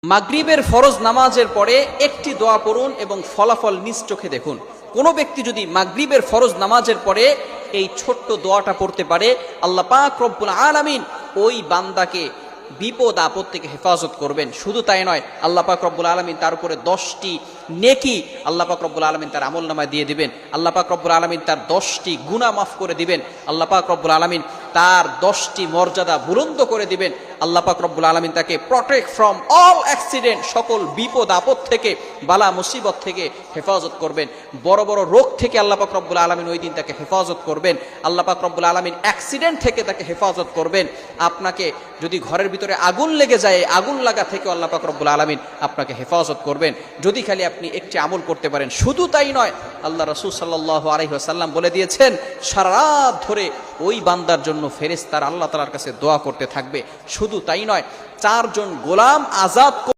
মাগরিবের ফরজ নামাজের পরে একটি দোয়া পড়ুন এবং ফলাফল নিজ চোখে দেখুন। কোনো ব্যক্তি যদি মাগরিবের ফরজ নামাজের পরে এই ছোট্ট দোয়াটা পড়তে পারে, আল্লাহ পাক রব্বুল আলামিন ওই বান্দাকে বিপদ আপদ থেকে হেফাজত করবেন। শুধু তাই নয়, আল্লাহ পাক রব্বুল আলামিন তার উপরে 10টি নেকি আল্লাহ পাক রব্বুল আলামিন তার আমলনামায় দিয়ে দিবেন। আল্লাহ পাক রব্বুল আলামিন তার 10টি গুনাহ মাফ করে দিবেন। আল্লাহ পাক রব্বুল আলামিন তার 10টি মর্যাদা বুলন্দ করে দিবেন। আল্লাহ পাক রব্বুল আলামিন তাকে প্রটেক্ট ফ্রম অল অ্যাক্সিডেন্ট, সকল বিপদ আপদ থেকে, বালা মুসিবত থেকে হেফাজত করবেন। বড় বড় রোগ থেকে আল্লাহ পাক রব্বুল আলামিন ওই দিন তাকে হেফাজত করবেন। আল্লাহ পাক রব্বুল আলামিন অ্যাক্সিডেন্ট থেকে তাকে হেফাজত করবেন। আপনাকে যদি ঘরের ভিতরে আগুন লেগে যায়, আগুন লাগা থেকে আল্লাহ পাক রব্বুল আলামিন আপনাকে হেফাজত করবেন, যদি খালি আপনি একটি আমল করতে পারেন। শুধু তাই নয়, আল্লাহ রাসূল সাল্লাল্লাহু আলাইহি ওয়াসাল্লাম বলে দিয়েছেন, সারা রাত ধরে ওই বান্দার জন্য ফেরেশতারা আল্লাহ তাআলার কাছে দোয়া করতে থাকবে। শুধু তাই নয়, 4 জন গোলাম আজাদ